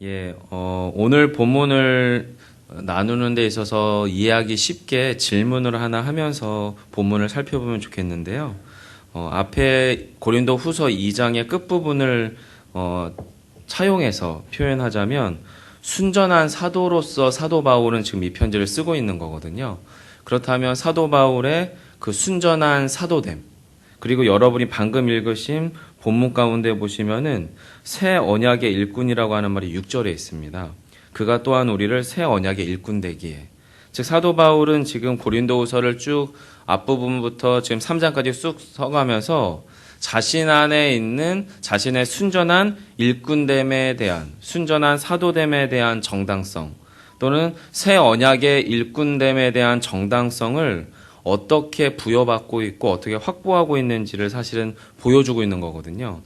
오늘 본문을 나누는 데 있어서 이해하기 쉽게 질문을 하나 하면서 본문을 살펴보면 좋겠는데요. 앞에 고린도 후서 2장의 끝부분을 차용해서 표현하자면 순전한 사도로서 사도 바울은 지금 이 편지를 쓰고 있는 거거든요. 그렇다면 사도 바울의 그 순전한 사도됨, 그리고 여러분이 방금 읽으신 본문 가운데 보시면은 새 언약의 일꾼이라고 하는 말이 6절에 있습니다. 그가 또한 우리를 새 언약의 일꾼 되기에. 즉 사도 바울은 지금 고린도후서를 쭉 앞부분부터 지금 3장까지 쑥 서가면서 자신 안에 있는 자신의 순전한 일꾼됨에 대한, 순전한 사도됨에 대한 정당성, 또는 새 언약의 일꾼됨에 대한 정당성을 어떻게 부여받고 있고 어떻게 확보하고 있는지를 사실은 보여주고 있는 거거든요.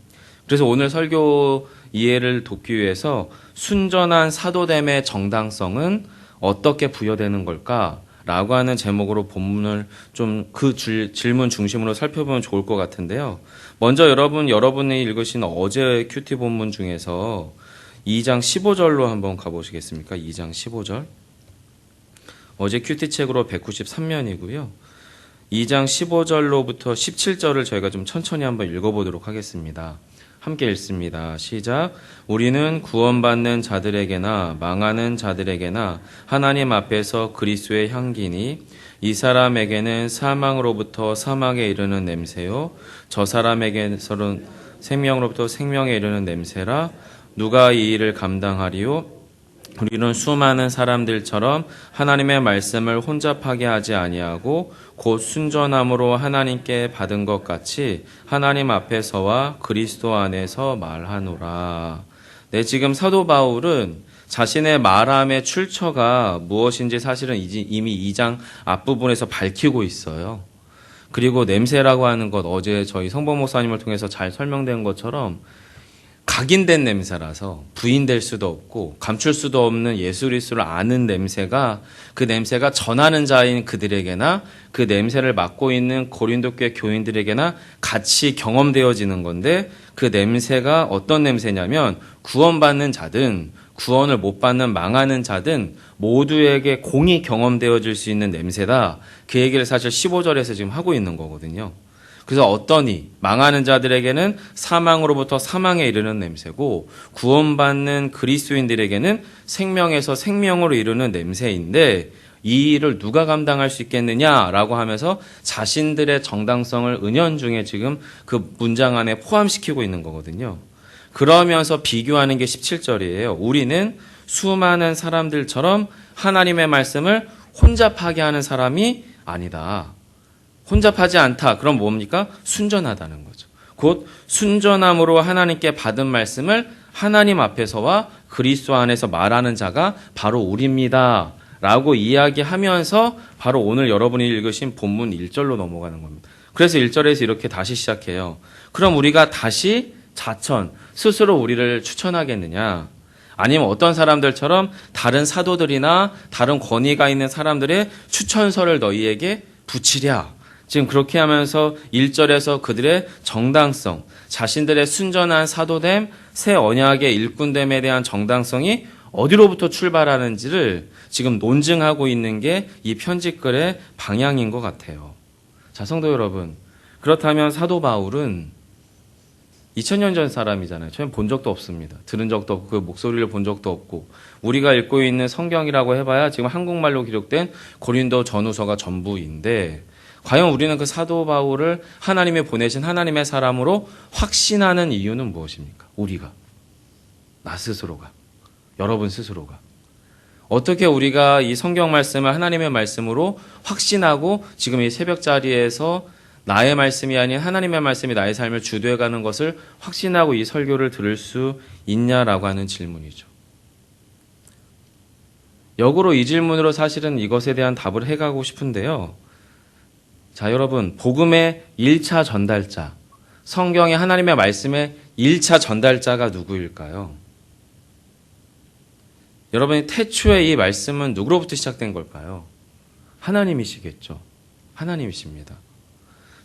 그래서 오늘 설교 이해를 돕기 위해서 순전한 사도됨의 정당성은 어떻게 부여되는 걸까라고 하는 제목으로 본문을 좀 그 질문 중심으로 살펴보면 좋을 것 같은데요. 먼저 여러분이 읽으신 어제 큐티 본문 중에서 2장 15절로 한번 가보시겠습니까? 2장 15절. 어제 큐티 책으로 193면이고요. 2장 15절로부터 17절을 저희가 좀 천천히 한번 읽어보도록 하겠습니다. 함께 읽습니다. 시작. 우리는 구원받는 자들에게나 망하는 자들에게나 하나님 앞에서 그리스도의 향기니 이 사람에게는 사망으로부터 사망에 이르는 냄새요 저 사람에게서는 생명으로부터 생명에 이르는 냄새라. 누가 이 일을 감당하리요? 우리는 수많은 사람들처럼 하나님의 말씀을 혼잡하게 하지 아니하고 곧 순전함으로 하나님께 받은 것 같이 하나님 앞에서와 그리스도 안에서 말하노라. 네, 지금 사도 바울은 자신의 말함의 출처가 무엇인지 사실은 이미 2장 앞부분에서 밝히고 있어요. 그리고 냄새라고 하는 것, 어제 저희 성범 목사님을 통해서 잘 설명된 것처럼 각인된 냄새라서 부인될 수도 없고 감출 수도 없는 예수 그리스도를 아는 냄새가, 그 냄새가 전하는 자인 그들에게나 그 냄새를 맡고 있는 고린도 교회 교인들에게나 같이 경험되어지는 건데, 그 냄새가 어떤 냄새냐면 구원받는 자든 구원을 못 받는 망하는 자든 모두에게 공히 경험되어질 수 있는 냄새다. 그 얘기를 사실 15절에서 지금 하고 있는 거거든요. 그래서 어떠니 망하는 자들에게는 사망으로부터 사망에 이르는 냄새고 구원받는 그리스도인들에게는 생명에서 생명으로 이르는 냄새인데, 이 일을 누가 감당할 수 있겠느냐라고 하면서 자신들의 정당성을 은연중에 지금 그 문장 안에 포함시키고 있는 거거든요. 그러면서 비교하는 게 17절이에요. 우리는 수많은 사람들처럼 하나님의 말씀을 혼잡하게 하는 사람이 아니다. 혼잡하지 않다. 그럼 뭡니까? 순전하다는 거죠. 곧 순전함으로 하나님께 받은 말씀을 하나님 앞에서와 그리스도 안에서 말하는 자가 바로 우리입니다. 라고 이야기하면서 바로 오늘 여러분이 읽으신 본문 1절로 넘어가는 겁니다. 그래서 1절에서 이렇게 다시 시작해요. 그럼 우리가 다시 자천, 스스로 우리를 추천하겠느냐? 아니면 어떤 사람들처럼 다른 사도들이나 다른 권위가 있는 사람들의 추천서를 너희에게 붙이랴. 지금 그렇게 하면서 1절에서 그들의 정당성, 자신들의 순전한 사도됨, 새 언약의 일꾼됨에 대한 정당성이 어디로부터 출발하는지를 지금 논증하고 있는 게 이 편지글의 방향인 것 같아요. 자, 성도 여러분, 그렇다면 사도 바울은 2000년 전 사람이잖아요. 저는 본 적도 없습니다. 들은 적도 없고 그 목소리를 본 적도 없고, 우리가 읽고 있는 성경이라고 해봐야 지금 한국말로 기록된 고린도 전후서가 전부인데, 과연 우리는 그 사도 바울을 하나님이 보내신 하나님의 사람으로 확신하는 이유는 무엇입니까? 우리가, 나 스스로가, 여러분 스스로가 어떻게 우리가 이 성경 말씀을 하나님의 말씀으로 확신하고 지금 이 새벽 자리에서 나의 말씀이 아닌 하나님의 말씀이 나의 삶을 주도해가는 것을 확신하고 이 설교를 들을 수 있냐라고 하는 질문이죠. 역으로 이 질문으로 사실은 이것에 대한 답을 해가고 싶은데요. 자, 여러분, 복음의 1차 전달자, 성경의 하나님의 말씀의 1차 전달자가 누구일까요? 여러분이 태초에 이 말씀은 누구로부터 시작된 걸까요? 하나님이시겠죠. 하나님이십니다.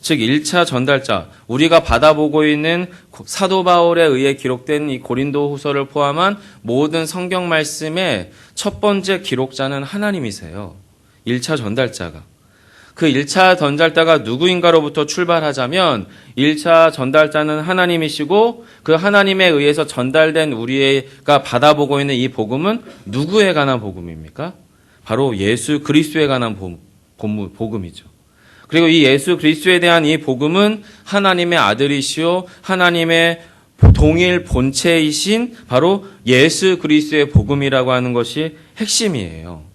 즉 1차 전달자, 우리가 받아보고 있는 사도 바울에 의해 기록된 이 고린도 후서를 포함한 모든 성경 말씀의 첫 번째 기록자는 하나님이세요. 1차 전달자가. 그 1차 전달자가 누구인가로부터 출발하자면 1차 전달자는 하나님이시고 그 하나님에 의해서 전달된 우리가 받아보고 있는 이 복음은 누구에 관한 복음입니까? 바로 예수 그리스도에 관한 복음이죠. 그리고 이 예수 그리스도에 대한 이 복음은 하나님의 아들이시오 하나님의 동일 본체이신 바로 예수 그리스도의 복음이라고 하는 것이 핵심이에요.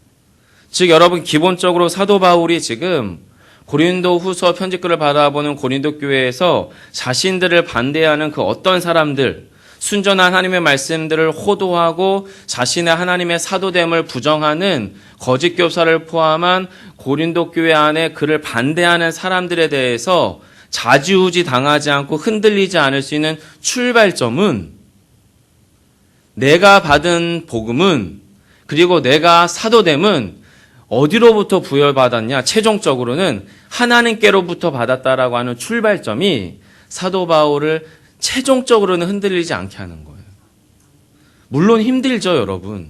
즉 여러분 기본적으로 사도 바울이 지금 고린도 후서 편지글을 받아보는 고린도 교회에서 자신들을 반대하는 그 어떤 사람들, 순전한 하나님의 말씀들을 호도하고 자신의 하나님의 사도됨을 부정하는 거짓 교사를 포함한 고린도 교회 안에 그를 반대하는 사람들에 대해서 좌지우지 당하지 않고 흔들리지 않을 수 있는 출발점은 내가 받은 복음은 그리고 내가 사도됨은 어디로부터 부여받았냐? 최종적으로는 하나님께로부터 받았다라고 하는 출발점이 사도 바울을 최종적으로는 흔들리지 않게 하는 거예요. 물론 힘들죠, 여러분.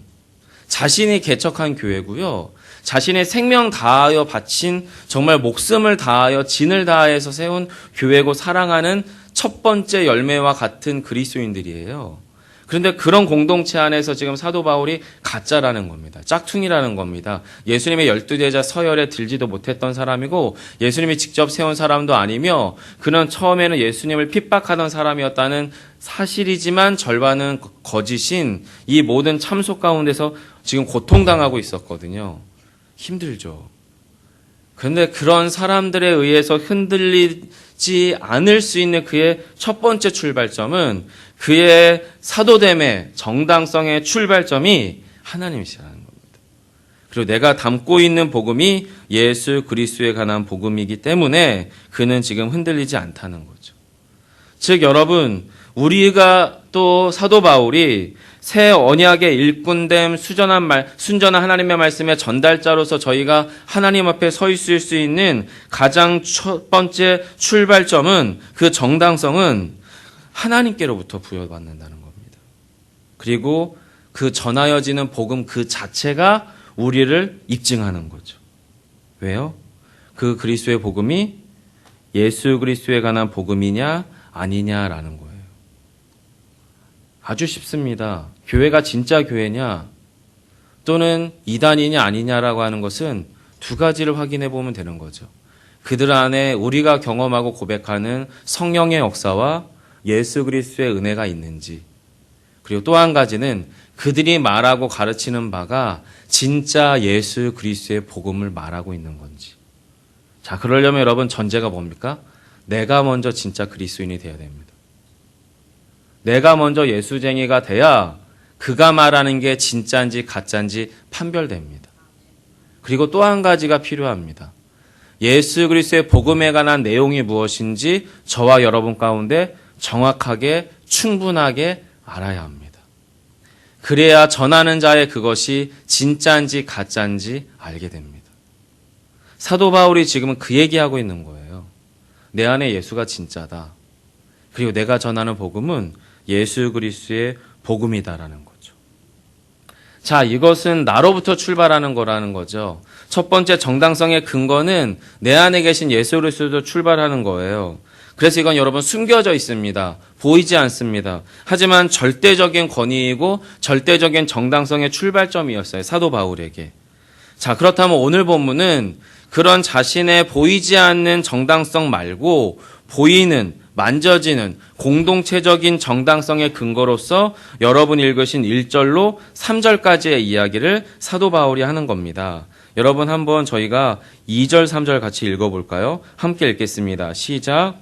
자신이 개척한 교회고요. 자신의 생명 다하여 바친 정말 목숨을 다하여 진을 다해서 세운 교회고 사랑하는 첫 번째 열매와 같은 그리스도인들이에요. 그런데 그런 공동체 안에서 지금 사도 바울이 가짜라는 겁니다. 짝퉁이라는 겁니다. 예수님의 12제자 서열에 들지도 못했던 사람이고 예수님이 직접 세운 사람도 아니며 그는 처음에는 예수님을 핍박하던 사람이었다는 사실이지만 절반은 거짓인 이 모든 참소 가운데서 지금 고통당하고 있었거든요. 힘들죠. 그런데 그런 사람들에 의해서 흔들리지 않을 수 있는 그의 첫 번째 출발점은 그의 사도됨의 정당성의 출발점이 하나님이시라는 겁니다. 그리고 내가 담고 있는 복음이 예수 그리스도에 관한 복음이기 때문에 그는 지금 흔들리지 않다는 거죠. 즉 여러분 우리가 또 사도 바울이 새 언약의 일꾼됨 순전한 하나님의 말씀의 전달자로서 저희가 하나님 앞에 서 있을 수 있는 가장 첫 번째 출발점은 그 정당성은 하나님께로부터 부여받는다는 겁니다. 그리고 그 전하여지는 복음 그 자체가 우리를 입증하는 거죠. 왜요? 그 그리스도의 복음이 예수 그리스도에 관한 복음이냐 아니냐라는 거예요. 아주 쉽습니다. 교회가 진짜 교회냐 또는 이단이냐 아니냐라고 하는 것은 두 가지를 확인해 보면 되는 거죠. 그들 안에 우리가 경험하고 고백하는 성령의 역사와 예수 그리스도의 은혜가 있는지, 그리고 또 한 가지는 그들이 말하고 가르치는 바가 진짜 예수 그리스도의 복음을 말하고 있는 건지. 자, 그러려면 여러분 전제가 뭡니까? 내가 먼저 진짜 그리스도인이 되어야 됩니다. 내가 먼저 예수쟁이가 돼야 그가 말하는 게 진짜인지 가짜인지 판별됩니다. 그리고 또 한 가지가 필요합니다. 예수 그리스도의 복음에 관한 내용이 무엇인지 저와 여러분 가운데 정확하게 충분하게 알아야 합니다. 그래야 전하는 자의 그것이 진짜인지 가짜인지 알게 됩니다. 사도 바울이 지금은 그 얘기하고 있는 거예요. 내 안에 예수가 진짜다. 그리고 내가 전하는 복음은 예수 그리스도의 복음이다라는 거죠. 자, 이것은 나로부터 출발하는 거라는 거죠. 첫 번째 정당성의 근거는 내 안에 계신 예수 그리스도로 출발하는 거예요. 그래서 이건 여러분 숨겨져 있습니다. 보이지 않습니다. 하지만 절대적인 권위이고 절대적인 정당성의 출발점이었어요. 사도 바울에게. 자, 그렇다면 오늘 본문은 그런 자신의 보이지 않는 정당성 말고 보이는, 만져지는 공동체적인 정당성의 근거로서 여러분 읽으신 1절로 3절까지의 이야기를 사도 바울이 하는 겁니다. 여러분 한번 저희가 2절, 3절 같이 읽어볼까요? 함께 읽겠습니다. 시작.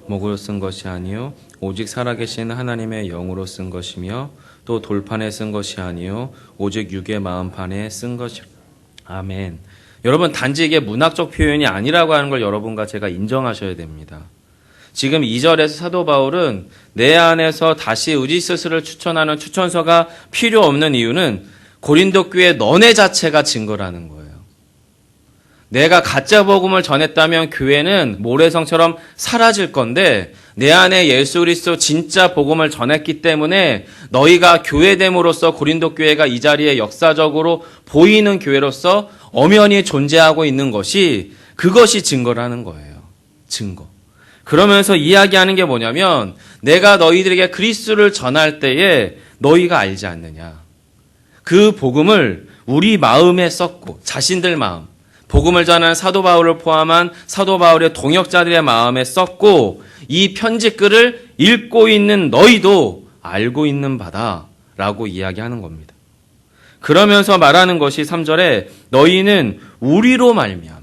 목으로 쓴 것이 아니요 오직 살아계신 하나님의 영으로 쓴 것이며 또 돌판에 쓴 것이 아니요 오직 육의 마음판에 쓴 것이. 아멘. 여러분 단지 이게 문학적 표현이 아니라고 하는 걸 여러분과 제가 인정하셔야 됩니다. 지금 2절에서 사도 바울은 내 안에서 다시 의지스스를 추천하는 추천서가 필요 없는 이유는 고린도 교회 너네 자체가 증거라는 거예요. 내가 가짜 복음을 전했다면 교회는 모래성처럼 사라질 건데 내 안에 예수 그리스도 진짜 복음을 전했기 때문에 너희가 교회됨으로써 고린도 교회가 이 자리에 역사적으로 보이는 교회로서 엄연히 존재하고 있는 것이 그것이 증거라는 거예요. 증거. 그러면서 이야기하는 게 뭐냐면 내가 너희들에게 그리스도를 전할 때에 너희가 알지 않느냐. 그 복음을 우리 마음에 썼고 자신들 마음, 복음을 전하는 사도 바울을 포함한 사도 바울의 동역자들의 마음에 썼고 이 편지글을 읽고 있는 너희도 알고 있는 바다라고 이야기하는 겁니다. 그러면서 말하는 것이 3절에 너희는 우리로 말미암아.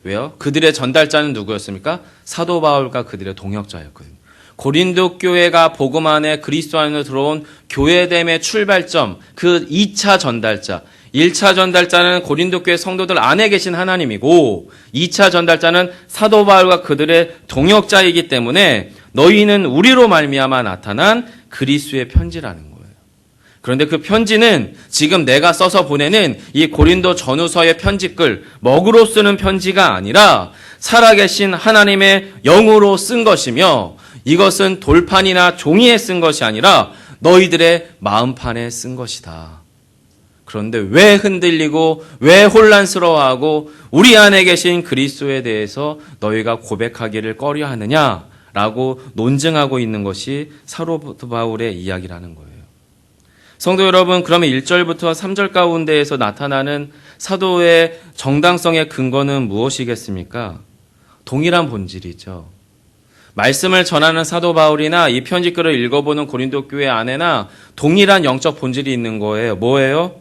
왜요? 그들의 전달자는 누구였습니까? 사도 바울과 그들의 동역자였거든요. 고린도 교회가 복음 안에 그리스도 안으로 들어온 교회됨의 출발점, 그 2차 전달자. 1차 전달자는 고린도 교회 성도들 안에 계신 하나님이고 2차 전달자는 사도 바울과 그들의 동역자이기 때문에 너희는 우리로 말미암아 나타난 그리스도의 편지라는 거예요. 그런데 그 편지는 지금 내가 써서 보내는 이 고린도 전후서의 편지글, 먹으로 쓰는 편지가 아니라 살아계신 하나님의 영으로 쓴 것이며 이것은 돌판이나 종이에 쓴 것이 아니라 너희들의 마음판에 쓴 것이다. 그런데 왜 흔들리고 왜 혼란스러워하고 우리 안에 계신 그리스도에 대해서 너희가 고백하기를 꺼려하느냐라고 논증하고 있는 것이 사도 바울의 이야기라는 거예요. 성도 여러분, 그러면 1절부터 3절 가운데에서 나타나는 사도의 정당성의 근거는 무엇이겠습니까? 동일한 본질이죠. 말씀을 전하는 사도 바울이나 이 편지글을 읽어보는 고린도 교회 안에나 동일한 영적 본질이 있는 거예요. 뭐예요?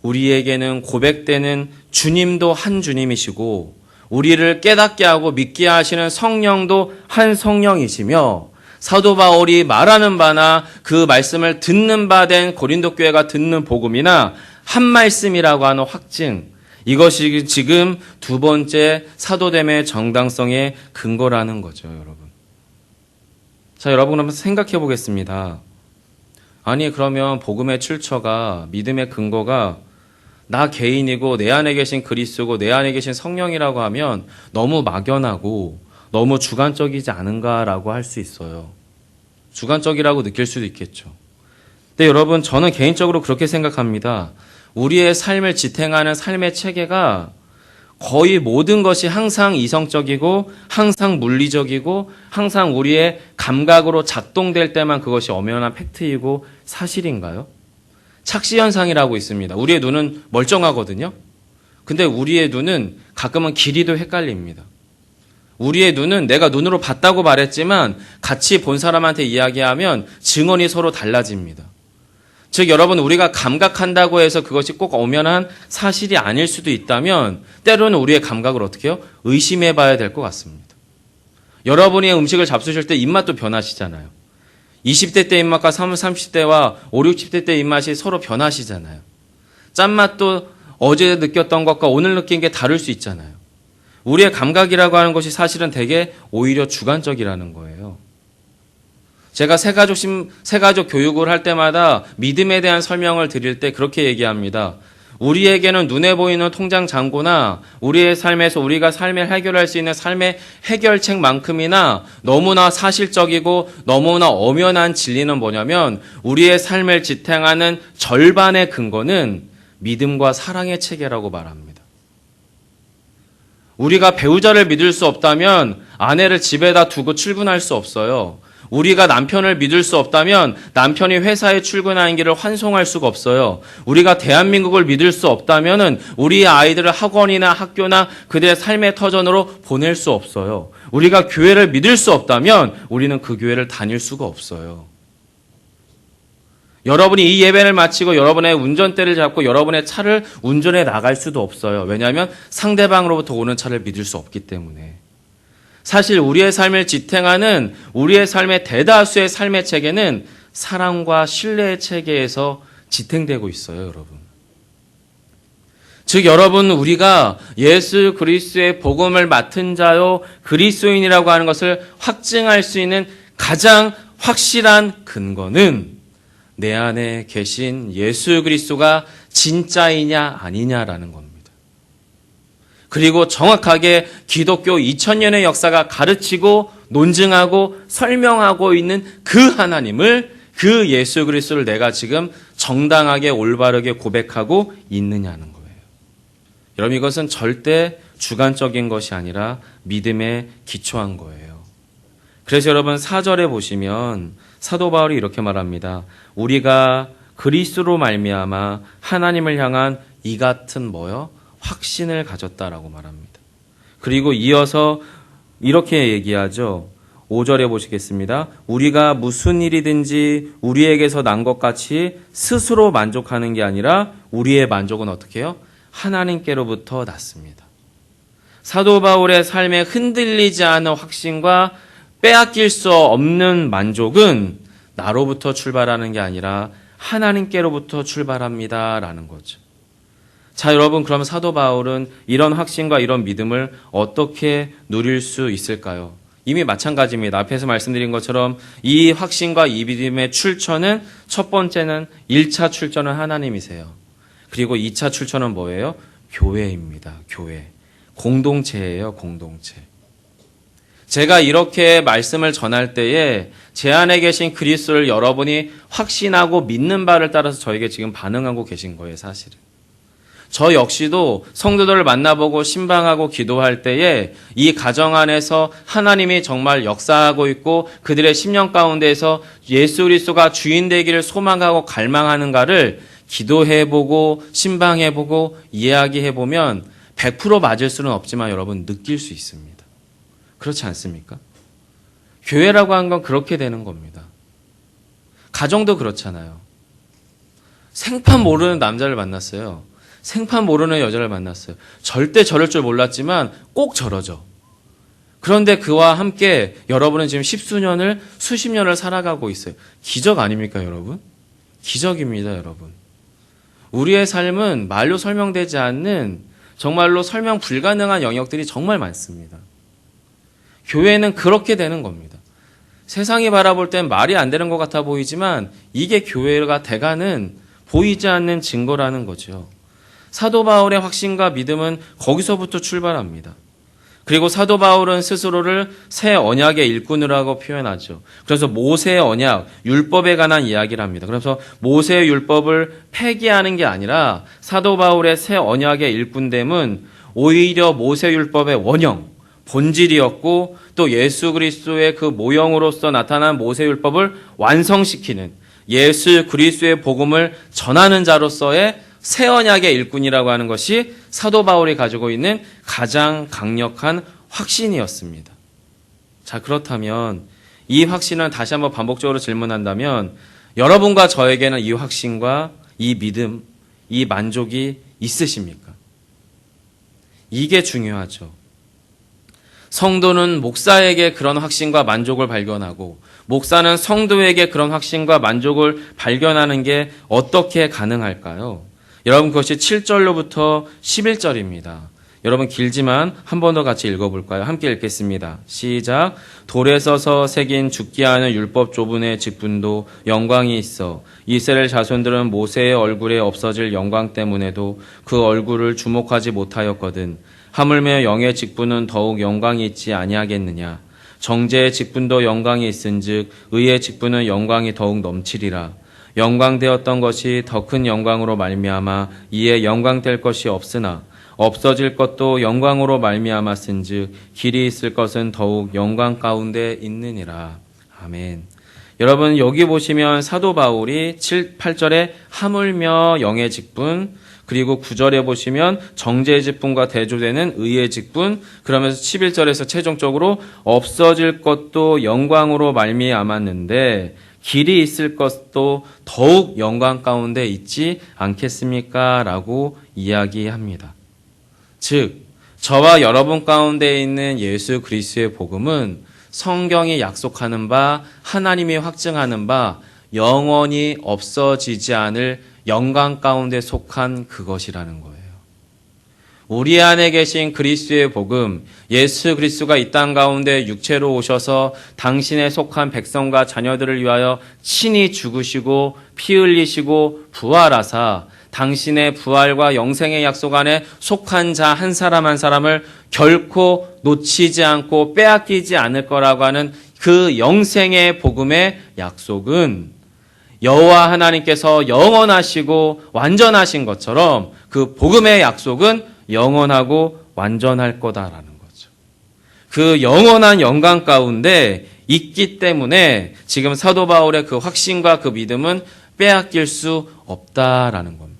우리에게는 고백되는 주님도 한 주님이시고 우리를 깨닫게 하고 믿게 하시는 성령도 한 성령이시며 사도 바울이 말하는 바나 그 말씀을 듣는 바 된 고린도 교회가 듣는 복음이나 한 말씀이라고 하는 확증, 이것이 지금 두 번째 사도됨의 정당성의 근거라는 거죠, 여러분. 자, 여러분 한번 생각해 보겠습니다. 아니, 그러면 복음의 출처가, 믿음의 근거가 나 개인이고 내 안에 계신 그리스도고 내 안에 계신 성령이라고 하면 너무 막연하고 너무 주관적이지 않은가라고 할 수 있어요. 주관적이라고 느낄 수도 있겠죠. 근데 여러분, 저는 개인적으로 그렇게 생각합니다. 우리의 삶을 지탱하는 삶의 체계가 거의 모든 것이 항상 이성적이고 항상 물리적이고 항상 우리의 감각으로 작동될 때만 그것이 엄연한 팩트이고 사실인가요? 착시현상이라고 있습니다. 우리의 눈은 멀쩡하거든요. 근데 우리의 눈은 가끔은 길이도 헷갈립니다. 우리의 눈은 내가 눈으로 봤다고 말했지만 같이 본 사람한테 이야기하면 증언이 서로 달라집니다. 즉 여러분, 우리가 감각한다고 해서 그것이 꼭 엄연한 사실이 아닐 수도 있다면 때로는 우리의 감각을 어떻게 해요? 의심해 봐야 될 것 같습니다. 여러분이 음식을 잡수실 때 입맛도 변하시잖아요. 20대 때 입맛과 30대와 5, 60대 때 입맛이 서로 변하시잖아요. 짠맛도 어제 느꼈던 것과 오늘 느낀 게 다를 수 있잖아요. 우리의 감각이라고 하는 것이 사실은 되게 오히려 주관적이라는 거예요. 제가 세가족 교육을 할 때마다 믿음에 대한 설명을 드릴 때 그렇게 얘기합니다. 우리에게는 눈에 보이는 통장 잔고나 우리의 삶에서 우리가 삶을 해결할 수 있는 삶의 해결책만큼이나 너무나 사실적이고 너무나 엄연한 진리는 뭐냐면 우리의 삶을 지탱하는 절반의 근거는 믿음과 사랑의 체계라고 말합니다. 우리가 배우자를 믿을 수 없다면 아내를 집에다 두고 출근할 수 없어요. 우리가 남편을 믿을 수 없다면 남편이 회사에 출근하는 길을 환송할 수가 없어요. 우리가 대한민국을 믿을 수 없다면 우리의 아이들을 학원이나 학교나 그들의 삶의 터전으로 보낼 수 없어요. 우리가 교회를 믿을 수 없다면 우리는 그 교회를 다닐 수가 없어요. 여러분이 이 예배를 마치고 여러분의 운전대를 잡고 여러분의 차를 운전해 나갈 수도 없어요. 왜냐하면 상대방으로부터 오는 차를 믿을 수 없기 때문에. 사실 우리의 삶을 지탱하는 우리의 삶의 대다수의 삶의 체계는 사랑과 신뢰의 체계에서 지탱되고 있어요, 여러분. 즉 여러분, 우리가 예수 그리스도의 복음을 맡은 자요 그리스도인이라고 하는 것을 확증할 수 있는 가장 확실한 근거는 내 안에 계신 예수 그리스도가 진짜이냐 아니냐라는 겁니다. 그리고 정확하게 기독교 2000년의 역사가 가르치고 논증하고 설명하고 있는 그 하나님을, 그 예수 그리스도를 내가 지금 정당하게 올바르게 고백하고 있느냐는 거예요. 여러분, 이것은 절대 주관적인 것이 아니라 믿음에 기초한 거예요. 그래서 여러분 4절에 보시면 사도 바울이 이렇게 말합니다. 우리가 그리스도로 말미암아 하나님을 향한 이 같은 뭐요? 확신을 가졌다라고 말합니다. 그리고 이어서 이렇게 얘기하죠. 5절에 보시겠습니다. 우리가 무슨 일이든지 우리에게서 난 것 같이 스스로 만족하는 게 아니라 우리의 만족은 어떻게 해요? 하나님께로부터 났습니다. 사도 바울의 삶에 흔들리지 않은 확신과 빼앗길 수 없는 만족은 나로부터 출발하는 게 아니라 하나님께로부터 출발합니다라는 거죠. 자, 여러분, 그럼 사도 바울은 이런 확신과 이런 믿음을 어떻게 누릴 수 있을까요? 이미 마찬가지입니다. 앞에서 말씀드린 것처럼 이 확신과 이 믿음의 출처는, 첫 번째는 1차 출처는 하나님이세요. 그리고 2차 출처는 뭐예요? 교회입니다. 교회. 공동체예요. 공동체. 제가 이렇게 말씀을 전할 때에 제 안에 계신 그리스도를 여러분이 확신하고 믿는 바를 따라서 저에게 지금 반응하고 계신 거예요. 사실은. 저 역시도 성도들을 만나보고 신방하고 기도할 때에 이 가정 안에서 하나님이 정말 역사하고 있고 그들의 심령 가운데에서 예수 그리스도가 주인 되기를 소망하고 갈망하는가를 기도해보고 신방해보고 이야기해보면 100% 맞을 수는 없지만 여러분 느낄 수 있습니다. 그렇지 않습니까? 교회라고 하는 건 그렇게 되는 겁니다. 가정도 그렇잖아요. 생판 모르는 남자를 만났어요. 생판 모르는 여자를 만났어요. 절대 저럴 줄 몰랐지만 꼭 저러죠. 그런데 그와 함께 여러분은 지금 십수년을, 수십 년을 살아가고 있어요. 기적 아닙니까, 여러분? 기적입니다, 여러분. 우리의 삶은 말로 설명되지 않는, 정말로 설명 불가능한 영역들이 정말 많습니다. 교회는 그렇게 되는 겁니다. 세상이 바라볼 땐 말이 안 되는 것 같아 보이지만 이게 교회가 돼가는 보이지 않는 증거라는 거죠. 사도 바울의 확신과 믿음은 거기서부터 출발합니다. 그리고 사도 바울은 스스로를 새 언약의 일꾼이라고 표현하죠. 그래서 모세의 언약, 율법에 관한 이야기를 합니다. 그래서 모세의 율법을 폐기하는 게 아니라 사도 바울의 새 언약의 일꾼됨은 오히려 모세 율법의 원형, 본질이었고 또 예수 그리스도의 그 모형으로서 나타난 모세 율법을 완성시키는 예수 그리스도의 복음을 전하는 자로서의 새 언약의 일꾼이라고 하는 것이 사도 바울이 가지고 있는 가장 강력한 확신이었습니다. 자, 그렇다면 이 확신은 다시 한번 반복적으로 질문한다면 여러분과 저에게는 이 확신과 이 믿음, 이 만족이 있으십니까? 이게 중요하죠. 성도는 목사에게 그런 확신과 만족을 발견하고 목사는 성도에게 그런 확신과 만족을 발견하는 게 어떻게 가능할까요? 여러분, 그것이 7절로부터 11절입니다. 여러분, 길지만 한 번 더 같이 읽어볼까요? 함께 읽겠습니다. 시작. 돌에 써서 새긴 죽게 하는 율법 조문의 직분도 영광이 있어 이스라엘 자손들은 모세의 얼굴에 없어질 영광 때문에도 그 얼굴을 주목하지 못하였거든. 하물며 영의 직분은 더욱 영광이 있지 아니하겠느냐. 정죄의 직분도 영광이 있은즉 의의 직분은 영광이 더욱 넘치리라. 영광되었던 것이 더 큰 영광으로 말미암아 이에 영광될 것이 없으나 없어질 것도 영광으로 말미암았은즉 길이 있을 것은 더욱 영광 가운데 있느니라. 아멘. 여러분, 여기 보시면 사도 바울이 7, 8절에 하물며 영의 직분, 그리고 9절에 보시면 정죄의 직분과 대조되는 의의 직분, 그러면서 11절에서 최종적으로 없어질 것도 영광으로 말미암았는데 길이 있을 것도 더욱 영광 가운데 있지 않겠습니까? 라고 이야기합니다. 즉, 저와 여러분 가운데 있는 예수 그리스도의 복음은 성경이 약속하는 바, 하나님이 확증하는 바, 영원히 없어지지 않을 영광 가운데 속한 그것이라는 거예요. 우리 안에 계신 그리스도의 복음, 예수 그리스도가 이 땅 가운데 육체로 오셔서 당신의 속한 백성과 자녀들을 위하여 친히 죽으시고 피 흘리시고 부활하사 당신의 부활과 영생의 약속 안에 속한 자 한 사람 한 사람을 결코 놓치지 않고 빼앗기지 않을 거라고 하는 그 영생의 복음의 약속은 여호와 하나님께서 영원하시고 완전하신 것처럼 그 복음의 약속은 영원하고 완전할 거다라는 거죠. 그 영원한 영광 가운데 있기 때문에 지금 사도 바울의 그 확신과 그 믿음은 빼앗길 수 없다라는 겁니다.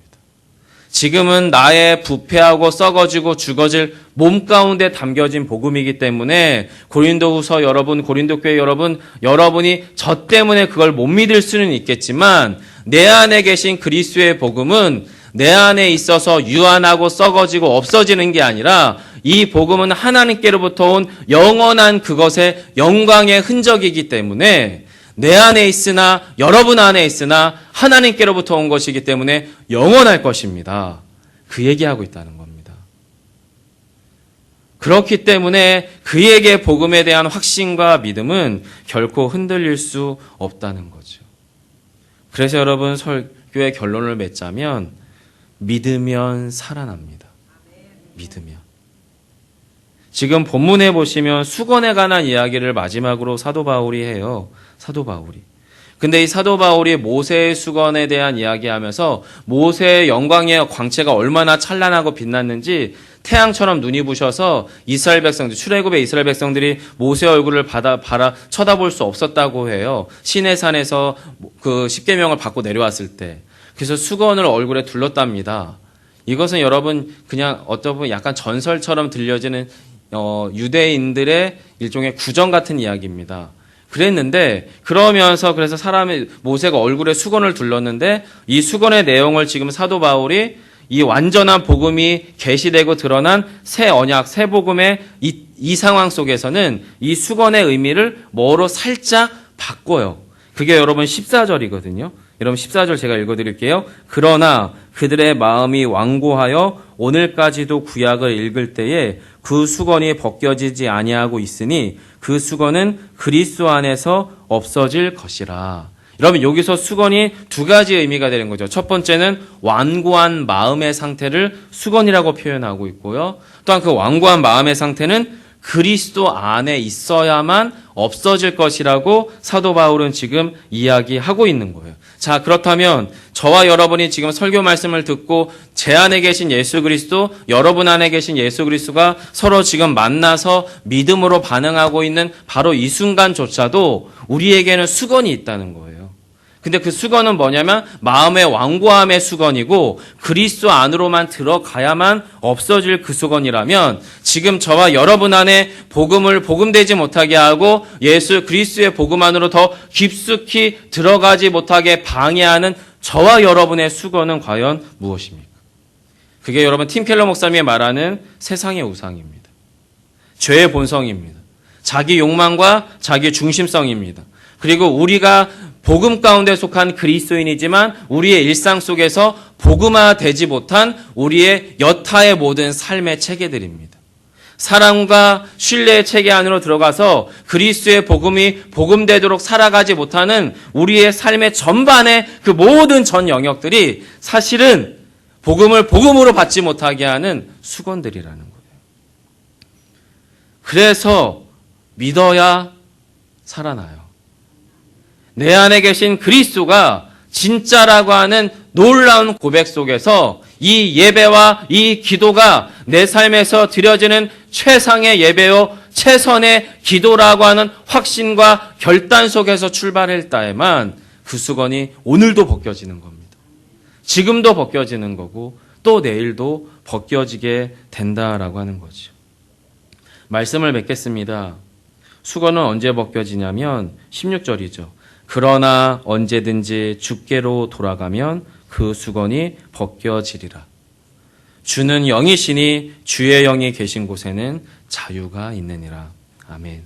지금은 나의 부패하고 썩어지고 죽어질 몸 가운데 담겨진 복음이기 때문에 고린도후서 여러분, 고린도교회 여러분, 여러분이 저 때문에 그걸 못 믿을 수는 있겠지만 내 안에 계신 그리스도의 복음은 내 안에 있어서 유한하고 썩어지고 없어지는 게 아니라 이 복음은 하나님께로부터 온 영원한 그것의 영광의 흔적이기 때문에 내 안에 있으나 여러분 안에 있으나 하나님께로부터 온 것이기 때문에 영원할 것입니다. 그 얘기하고 있다는 겁니다. 그렇기 때문에 그에게 복음에 대한 확신과 믿음은 결코 흔들릴 수 없다는 거죠. 그래서 여러분 설교의 결론을 맺자면 믿으면 살아납니다. 믿으면. 지금 본문에 보시면 수건에 관한 이야기를 마지막으로 사도 바울이 해요. 사도 바울이. 근데 이 사도 바울이 모세의 수건에 대한 이야기하면서 모세의 영광의 광채가 얼마나 찬란하고 빛났는지 태양처럼 눈이 부셔서 이스라엘 백성들, 출애굽의 이스라엘 백성들이 모세 얼굴을 바라 쳐다볼 수 없었다고 해요. 시내산에서 그 십계명을 받고 내려왔을 때. 그래서 수건을 얼굴에 둘렀답니다. 이것은 여러분 그냥 어떤 보면 약간 전설처럼 들려지는 유대인들의 일종의 구정 같은 이야기입니다. 그랬는데 그러면서 그래서 모세가 얼굴에 수건을 둘렀는데 이 수건의 내용을 지금 사도 바울이 이 완전한 복음이 계시되고 드러난 새 언약, 새 복음의 이 상황 속에서는 이 수건의 의미를 뭐로 살짝 바꿔요. 그게 여러분 14절이거든요. 여러분 14절 제가 읽어드릴게요. 그러나 그들의 마음이 완고하여 오늘까지도 구약을 읽을 때에 그 수건이 벗겨지지 아니하고 있으니 그 수건은 그리스도 안에서 없어질 것이라. 여러분 여기서 수건이 두 가지 의미가 되는 거죠. 첫 번째는 완고한 마음의 상태를 수건이라고 표현하고 있고요. 또한 그 완고한 마음의 상태는 그리스도 안에 있어야만 없어질 것이라고 사도 바울은 지금 이야기하고 있는 거예요. 자, 그렇다면 저와 여러분이 지금 설교 말씀을 듣고 제 안에 계신 예수 그리스도, 여러분 안에 계신 예수 그리스도가 서로 지금 만나서 믿음으로 반응하고 있는 바로 이 순간조차도 우리에게는 수건이 있다는 거예요. 근데 그 수건은 뭐냐면 마음의 완고함의 수건이고 그리스도 안으로만 들어가야만 없어질 그 수건이라면 지금 저와 여러분 안에 복음을 복음되지 못하게 하고 예수 그리스도의 복음 안으로 더 깊숙이 들어가지 못하게 방해하는 저와 여러분의 수건은 과연 무엇입니까? 그게 여러분 팀켈러 목사님이 말하는 세상의 우상입니다. 죄의 본성입니다. 자기 욕망과 자기 중심성입니다. 그리고 우리가 복음 가운데 속한 그리스도인이지만 우리의 일상 속에서 복음화되지 못한 우리의 여타의 모든 삶의 체계들입니다. 사랑과 신뢰의 체계 안으로 들어가서 그리스도의 복음이 복음되도록 살아가지 못하는 우리의 삶의 전반의 그 모든 전 영역들이 사실은 복음을 복음으로 받지 못하게 하는 수건들이라는 거예요. 그래서 믿어야 살아나요. 내 안에 계신 그리스도가 진짜라고 하는 놀라운 고백 속에서 이 예배와 이 기도가 내 삶에서 드려지는 최상의 예배요 최선의 기도라고 하는 확신과 결단 속에서 출발할 때에만 그 수건이 오늘도 벗겨지는 겁니다. 지금도 벗겨지는 거고 또 내일도 벗겨지게 된다라고 하는 거죠. 말씀을 맺겠습니다. 수건은 언제 벗겨지냐면 16절이죠. 그러나 언제든지 주께로 돌아가면 그 수건이 벗겨지리라. 주는 영이시니 주의 영이 계신 곳에는 자유가 있느니라. 아멘.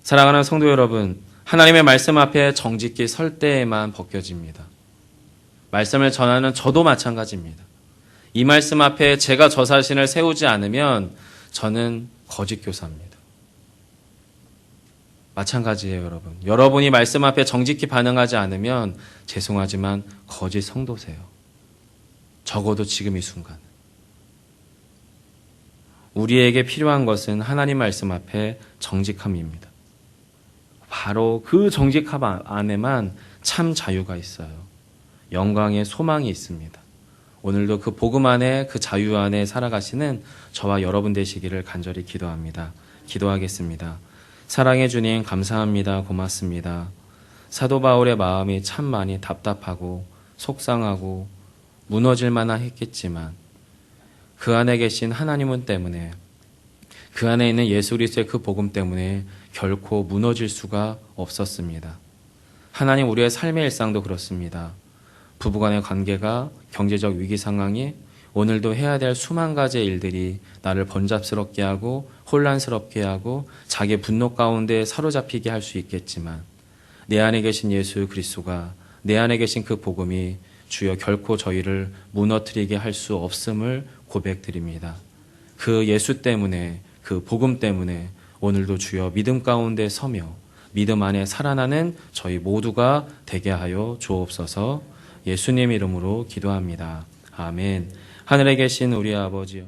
사랑하는 성도 여러분, 하나님의 말씀 앞에 정직히 설 때에만 벗겨집니다. 말씀을 전하는 저도 마찬가지입니다. 이 말씀 앞에 제가 저 자신을 세우지 않으면 저는 거짓 교사입니다. 마찬가지예요, 여러분. 여러분이 말씀 앞에 정직히 반응하지 않으면 죄송하지만 거짓 성도세요. 적어도 지금 이 순간. 우리에게 필요한 것은 하나님 말씀 앞에 정직함입니다. 바로 그 정직함 안에만 참 자유가 있어요. 영광의 소망이 있습니다. 오늘도 그 복음 안에, 그 자유 안에 살아가시는 저와 여러분 되시기를 간절히 기도합니다. 기도하겠습니다. 사랑해 주님 감사합니다. 고맙습니다. 사도 바울의 마음이 참 많이 답답하고 속상하고 무너질 만한 했겠지만 그 안에 계신 하나님은 때문에, 그 안에 있는 예수 그리스도의 그 복음 때문에 결코 무너질 수가 없었습니다. 하나님, 우리의 삶의 일상도 그렇습니다. 부부간의 관계가, 경제적 위기 상황이, 오늘도 해야 될 수만 가지의 일들이 나를 번잡스럽게 하고 혼란스럽게 하고 자기 분노 가운데 사로잡히게 할 수 있겠지만, 내 안에 계신 예수 그리스도가, 내 안에 계신 그 복음이 주여 결코 저희를 무너뜨리게 할 수 없음을 고백드립니다. 그 예수 때문에, 그 복음 때문에 오늘도 주여 믿음 가운데 서며 믿음 안에 살아나는 저희 모두가 되게 하여 주옵소서. 예수님 이름으로 기도합니다. 아멘. 하늘에 계신 우리 아버지여,